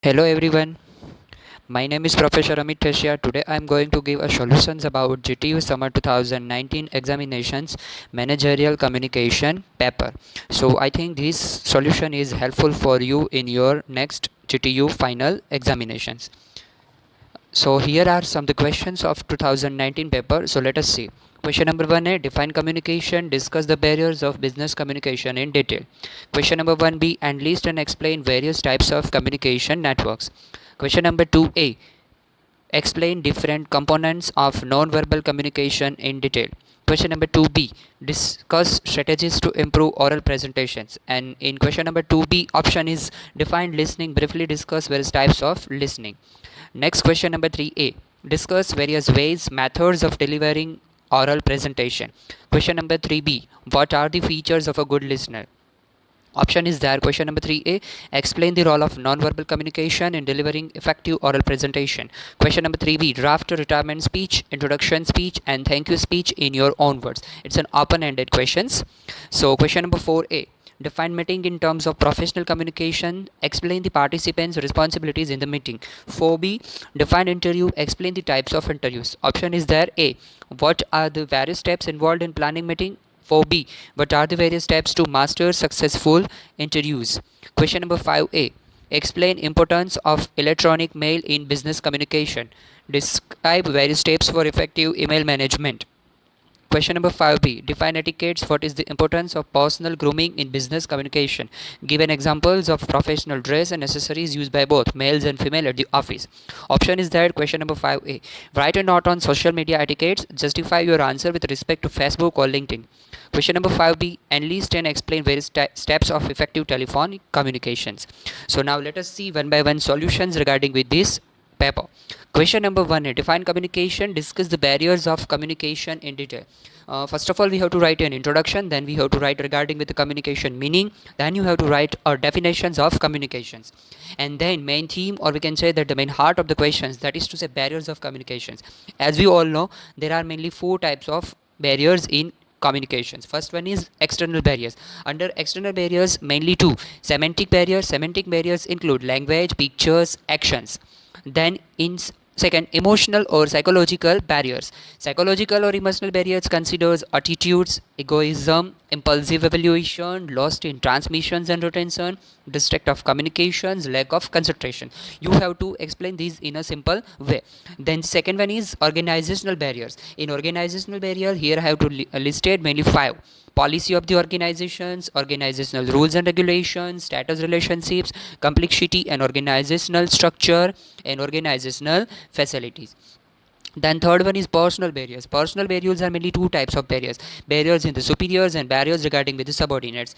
Hello everyone, my name is Professor AMIT. Today I am going to give a solutions about GTU Summer 2019 examinations managerial communication paper. So I think this solution is helpful for you in your next GTU final examinations. So here are some of the questions of 2019 paper. So let us see. Question number 1A, define communication, discuss the barriers of business communication in detail. Question number 1B, and list and explain various types of communication networks. Question number 2A, explain different components of non-verbal communication in detail. Question number 2B, discuss strategies to improve oral presentations. And in question number 2B, option is define listening, briefly discuss various types of listening. Next question number 3A, discuss various ways, methods of delivering oral presentation. Question number 3B, what are the features of a good listener? Option is there. Question number 3A, explain the role of non-verbal communication in delivering effective oral presentation. Question number 3B, draft a retirement speech, introduction speech and thank you speech in your own words. It's an open-ended questions. So question number 4A, define meeting in terms of professional communication, explain the participants' responsibilities in the meeting. 4B, define interview, explain the types of interviews. Option is there. A, what are the various steps involved in planning meeting? 4B, what are the various steps to master successful interviews? Question number 5A, explain importance of electronic mail in business communication. Describe various steps for effective email management. Question number 5B, define etiquettes. What is the importance of personal grooming in business communication? Given examples of professional dress and accessories used by both males and female at the office. Option is that. Question number 5A, write a note on social media etiquettes. Justify your answer with respect to Facebook or LinkedIn. Question number 5B, enlist and explain various steps of effective telephone communications. So now let us see one by one solutions regarding with this paper. Question number 1, define communication, discuss the barriers of communication in detail. First of all, we have to write an introduction, then we have to write regarding with the communication meaning, then you have to write definitions of communications, and then main theme, or we can say that the main heart of the questions, that is to say barriers of communications. As we all know, there are mainly 4 types of barriers in communications. First one is external barriers. Under external barriers, mainly 2: semantic barriers. Semantic barriers include language, pictures, actions. Then in second, emotional or psychological barriers. Psychological or emotional barriers considers attitudes, egoism, impulsive evaluation, lost in transmissions and retention, distrust of communications, lack of concentration. You have to explain these in a simple way. Then second one is organizational barriers. In organizational barrier, here I have to listed mainly 5: policy of the organizations, organizational rules and regulations, status relationships, complexity and organizational structure, and organizational facilities. Then third one is personal barriers. Personal barriers are mainly 2 types of barriers: barriers in the superiors and barriers regarding with the subordinates.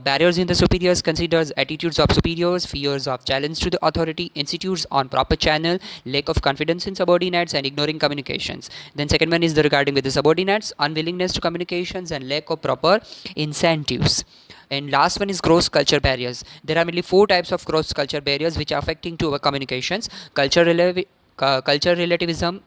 Barriers in the superiors considers attitudes of superiors, fears of challenge to the authority, institutes on proper channel, lack of confidence in subordinates and ignoring communications. Then second one is the regarding with the subordinates, unwillingness to communications and lack of proper incentives. And last one is cross culture barriers. There are mainly 4 types of cross culture barriers which are affecting to our communications: culture relativism,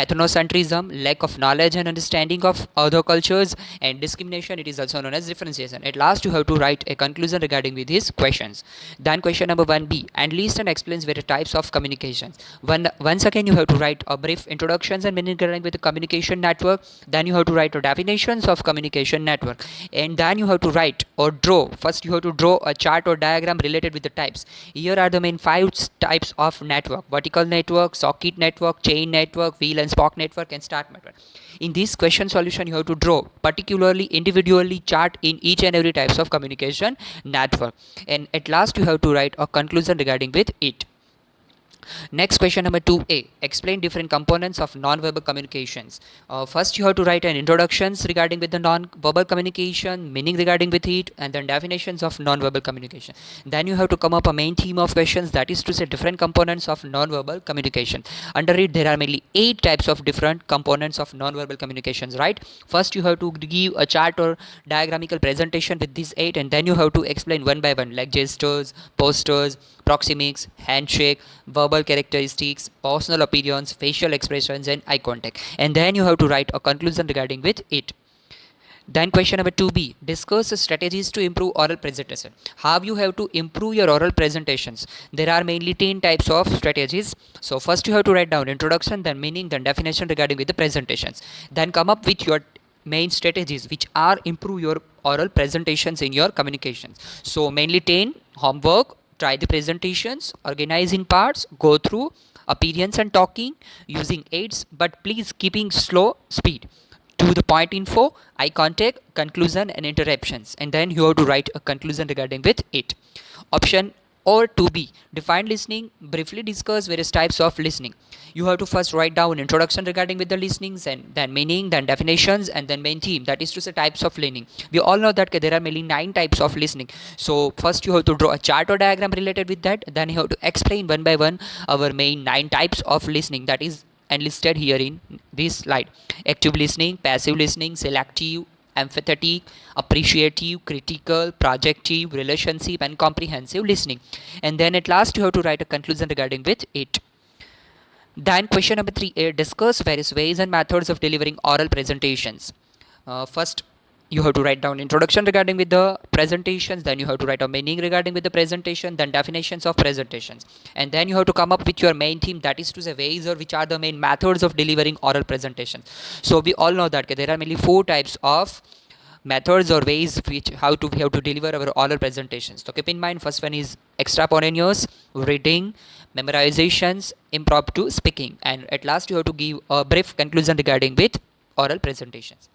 ethnocentrism, lack of knowledge and understanding of other cultures, and discrimination. It is also known as differentiation. At last, you have to write a conclusion regarding with these questions. Then question number 1B, and list and explains various types of communications. Once again, you have to write a brief introductions and meaning regarding with the communication network. Then you have to write a definitions of communication network, and then you have to write or draw. First, you have to draw a chart or diagram related with the types. Here are the main 5 types of network: vertical network, socket network, chain network, wheel and spoke network, and start network. In this question solution, you have to draw particularly individually chart in each and every types of communication network, and at last you have to write a conclusion regarding with it. Next question number 2A, explain different components of non-verbal communications. First, you have to write an introductions regarding with the non-verbal communication, meaning regarding with it, and then definitions of non-verbal communication. Then you have to come up a main theme of questions, that is to say different components of non-verbal communication. Under it, there are mainly 8 types of different components of non-verbal communications, right? First, you have to give a chart or diagramical presentation with these 8, and then you have to explain one by one, like gestures, postures, proxemics, handshake, verbal characteristics, personal opinions, facial expressions, and eye contact. And then you have to write a conclusion regarding with it. Then question number 2b, discuss strategies to improve oral presentation. How you have to improve your oral presentations? There are mainly 10 types of strategies. So first you have to write down introduction, then meaning, then definition regarding with the presentations. Then come up with your main strategies which are improve your oral presentations in your communications. So mainly 10: homework, try the presentations, organize in parts, go through, appearance and talking, using aids, but please keeping slow speed, to the point info, eye contact, conclusion and interruptions, and then you have to write a conclusion regarding with it. Option or 2b, define listening, briefly discuss various types of listening. You have to first write down introduction regarding with the listenings, and then meaning, then definitions, and then main theme, that is to say types of listening. We all know that there are mainly 9 types of listening. So first you have to draw a chart or diagram related with that, then you have to explain one by one our main 9 types of listening, that is enlisted here in this slide: active listening, passive listening, selective, empathetic, appreciative, critical, projective, relationship and comprehensive listening. And then at last you have to write a conclusion regarding with it. Then question number 3a, discuss various ways and methods of delivering oral presentations. First you have to write down introduction regarding with the presentations, then you have to write a meaning regarding with the presentation, then definitions of presentations, and then you have to come up with your main theme, that is to say ways or which are the main methods of delivering oral presentations. So we all know that there are mainly 4 types of methods or ways which how to we have to deliver our oral presentations. So keep in mind, first one is extemporaneous, reading, memorizations, impromptu speaking, and at last you have to give a brief conclusion regarding with oral presentations.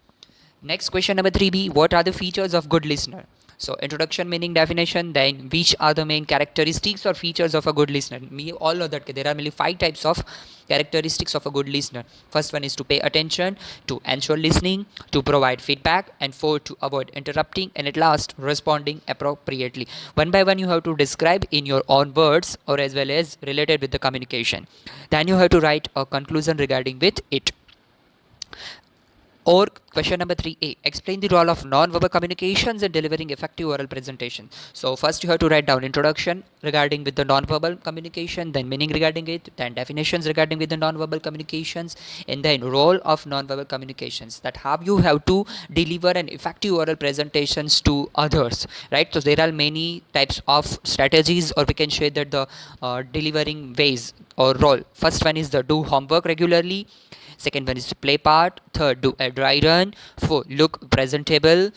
Next question number 3b, what are the features of good listener? So introduction, meaning, definition, then which are the main characteristics or features of a good listener? We all know that there are mainly 5 types of characteristics of a good listener. First one is to pay attention, to ensure listening, to provide feedback, and 4, to avoid interrupting, and at last responding appropriately. One by one you have to describe in your own words or as well as related with the communication. Then you have to write a conclusion regarding with it. Or question number 3a, explain the role of non-verbal communications in delivering effective oral presentation. So first you have to write down introduction regarding with the non-verbal communication, then meaning regarding it, then definitions regarding with the non-verbal communications, and then role of non-verbal communications, that how you have to deliver an effective oral presentations to others, right? So there are many types of strategies, or we can say that the delivering ways or role. First one is the do homework regularly. Second one is to play part. Third, do a dry run. 4, look presentable.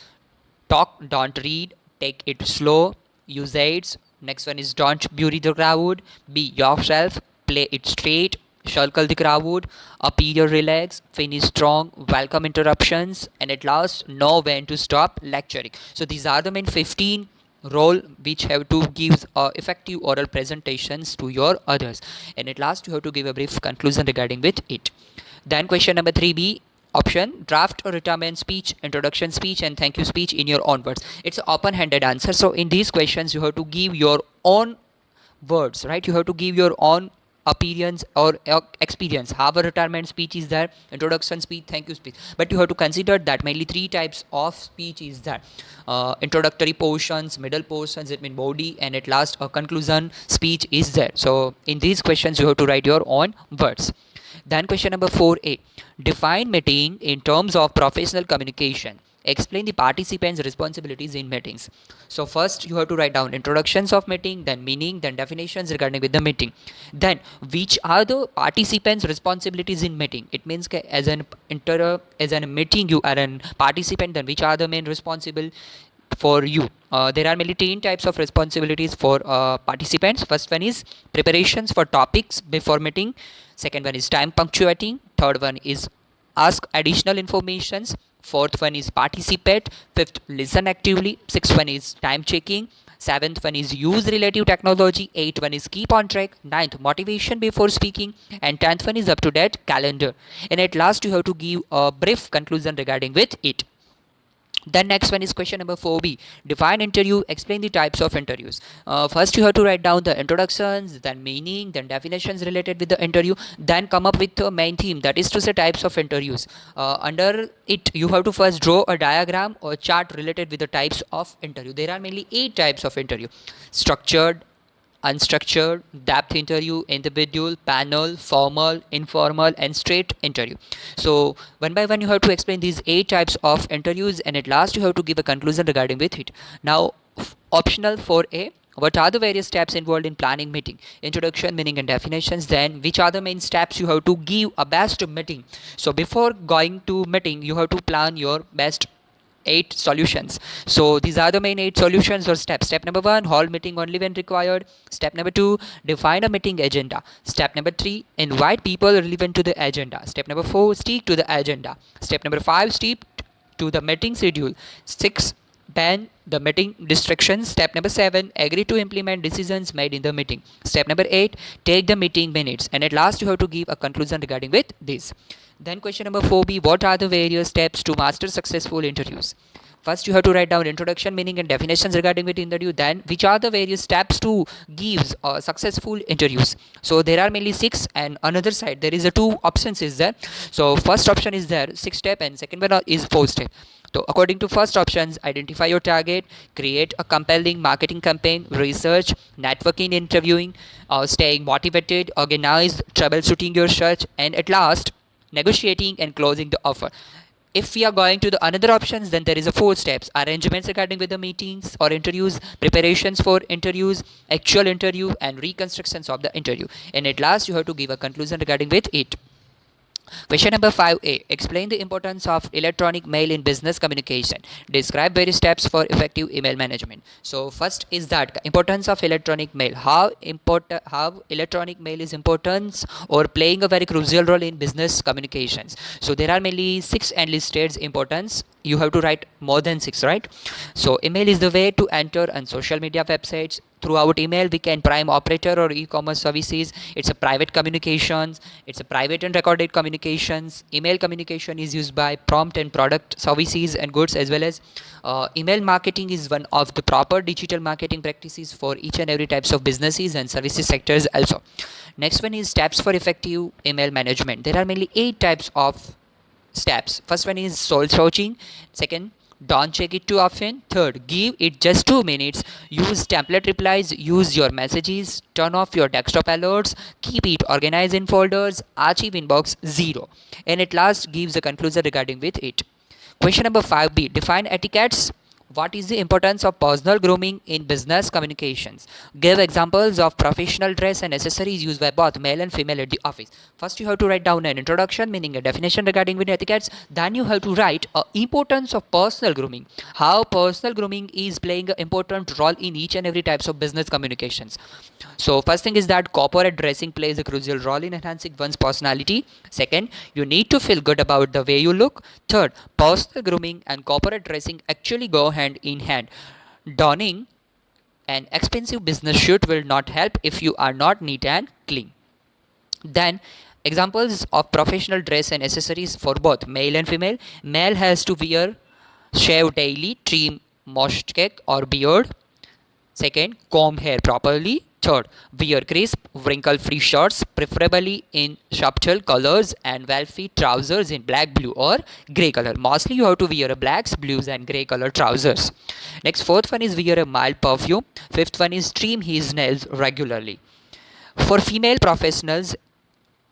Talk, don't read. Take it slow. Use aids. Next one is don't bury the crowd. Be yourself. Play it straight. Circle the crowd. Appear relaxed. Finish strong. Welcome interruptions. And at last, know when to stop lecturing. So these are the main 15 role which have to give effective oral presentations to your others, and at last you have to give a brief conclusion regarding with it. Then question number 3b, option, draft or retirement speech, introduction speech and thank you speech in your own words. It's an open-handed answer. So in these questions you have to give your own words, right? You have to give your own appearance or experience. How a retirement speech is there, introduction speech, thank you speech, but you have to consider that mainly 3 types of speech is there: introductory portions, middle portions, it means body, and at last a conclusion speech is there. So in these questions you have to write your own words. Then question number 4a, define meeting in terms of professional communication. Explain the participants' responsibilities in meetings. So first you have to write down introductions of meeting, then meaning, then definitions regarding with the meeting. Then which are the participants' responsibilities in meeting? It means as an meeting you are an participant, then which are the main responsible for you? There are mainly 10 types of responsibilities for participants. First one is preparations for topics before meeting. Second one is time punctuating. Third one is ask additional informations. Fourth one is participate. Fifth, listen actively. Sixth one is time checking. Seventh one is use relative technology. Eighth one is keep on track. Ninth, motivation before speaking. And 10th one is up to date calendar. And at last you have to give a brief conclusion regarding with it. Then next one is question number 4b, define interview, explain the types of interviews. First you have to write down the introductions, then meaning, then definitions related with the interview, then come up with the main theme, that is to say types of interviews. Under it you have to first draw a diagram or chart related with the types of interview. There are mainly 8 types of interview: structured, unstructured, depth interview, individual, panel, formal, informal, and straight interview. So one by one you have to explain these 8 types of interviews, and at last you have to give a conclusion regarding with it. Now optional for A, what are the various steps involved in planning meeting? Introduction, meaning and definitions. Then which are the main steps you have to give a best meeting? So before going to meeting you have to plan your best 8 solutions. So these are the main 8 solutions or steps. Step number 1, hold meeting only when required. Step number 2, define a meeting agenda. Step number 3, invite people relevant to the agenda. Step number 4, stick to the agenda. Step number 5, stick to the meeting schedule. 6, ban the meeting distractions. Step number 7, agree to implement decisions made in the meeting. Step number 8, take the meeting minutes. And at last you have to give a conclusion regarding with this. Then question number 4b, what are the various steps to master successful interviews? First you have to write down introduction, meaning and definitions regarding with interview. Then which are the various steps to give successful interviews? So there are mainly 6, and another side there is a 2 options is there. So first option is there 6 step, and second one is 4 step. So according to first options, identify your target, create a compelling marketing campaign, research, networking, interviewing, staying motivated, organize, troubleshooting your search, and at last negotiating and closing the offer. If we are going to the another options, then there is a 4 steps: arrangements regarding with the meetings or interviews, preparations for interviews, actual interview, and reconstructions of the interview. And at last you have to give a conclusion regarding with it. Question number 5a, explain the importance of electronic mail in business communication. Describe various steps for effective email management. So first is that importance of electronic mail. How electronic mail is important or playing a very crucial role in business communications. So there are mainly 6 enlisted importance. You have to write more than 6, right? So email is the way to enter on social media websites. Throughout email we can prime operator or e-commerce services. It's a private communications, it's a private and recorded communications. Email communication is used by prompt and product services and goods, as well as email marketing is one of the proper digital marketing practices for each and every types of businesses and services sectors also. Next one is steps for effective email management. There are mainly 8 types of steps. First one is soul searching. Second, don't check it too often. Third, give it just 2 minutes. Use template replies. Use your messages. Turn off your desktop alerts. Keep it organized in folders. Archive inbox 0. And at last gives a conclusion regarding with it. Question number 5b, define etiquettes. What is the importance of personal grooming in business communications? Give examples of professional dress and accessories used by both male and female at the office. First you have to write down an introduction, meaning a definition regarding with etiquettes. Then you have to write importance of personal grooming. How personal grooming is playing an important role in each and every types of business communications. So first thing is that corporate dressing plays a crucial role in enhancing one's personality. Second, you need to feel good about the way you look. Third, personal grooming and corporate dressing actually go hand in hand. Donning an expensive business suit will not help if you are not neat and clean. Then examples of professional dress and accessories for both male and female. Male has to wear shave daily, trim mustache or beard. Second, comb hair properly. Third, wear crisp, wrinkle-free shirts, preferably in subtle colors, and well-fit trousers in black, blue, or grey color. Mostly you have to wear blacks, blues, and grey color trousers. Next, fourth one is wear a mild perfume. Fifth one is trim his nails regularly. For female professionals,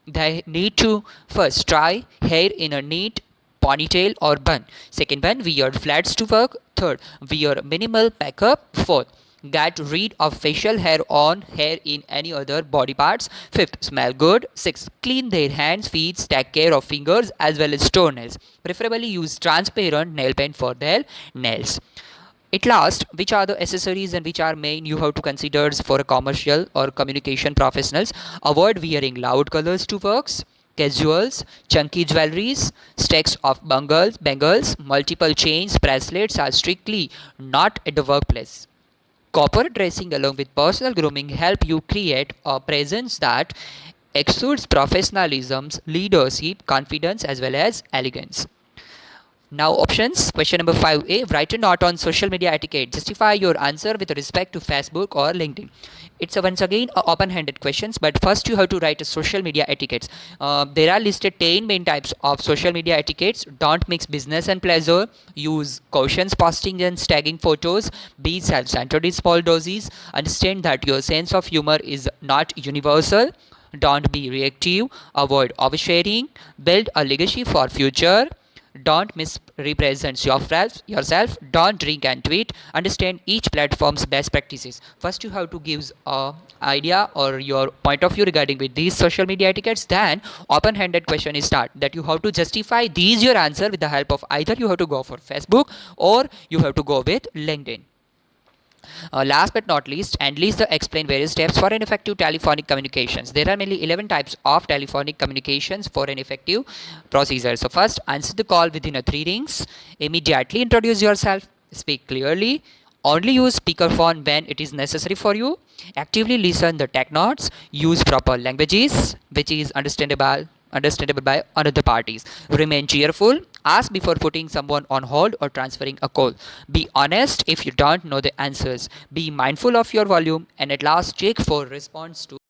they need to first try hair in a neat ponytail or bun. Second one, wear flats to work. Third, wear minimal makeup. Fourth, get rid of facial hair on hair in any other body parts. Fifth, smell good. Sixth, clean their hands, feet, take care of fingers as well as toenails. Preferably use transparent nail paint for their nails. At last, which are the accessories and which are main you have to consider for a commercial or communication professionals? Avoid wearing loud colors to works. Casuals, chunky jewelries, stacks of bangles, multiple chains, bracelets are strictly not at the workplace. Corporate dressing along with personal grooming help you create a presence that exudes professionalism, leadership, confidence as well as elegance. Now options. Question number 5a, write a note on social media etiquette. Justify your answer with respect to Facebook or LinkedIn. it's once again open-handed questions, but first you have to write a social media etiquettes. There are listed 10 main types of social media etiquettes. Don't mix business and pleasure. Use cautions posting and tagging photos. Be self-centered in small doses. Understand that your sense of humor is not universal. Don't be reactive. Avoid oversharing. Build a legacy for future. Don't misrepresent yourself. Don't drink and tweet. Understand each platform's best practices. First you have to give a idea or your point of view regarding with these social media etiquettes. Then open-handed question is start, that you have to justify these your answer with the help of either you have to go for Facebook or you have to go with LinkedIn. Last but not least, and least the explain various steps for an effective telephonic communications. There are mainly 11 types of telephonic communications for an effective procedure. So first, answer the call within a 3 rings. Immediately introduce yourself. Speak clearly. Only use speakerphone when it is necessary for you. Actively listen the tech notes. Use proper languages which is understandable by other parties. Remain cheerful. Ask before putting someone on hold or transferring a call. Be honest if you don't know the answers. Be mindful of your volume. And at last, check for response to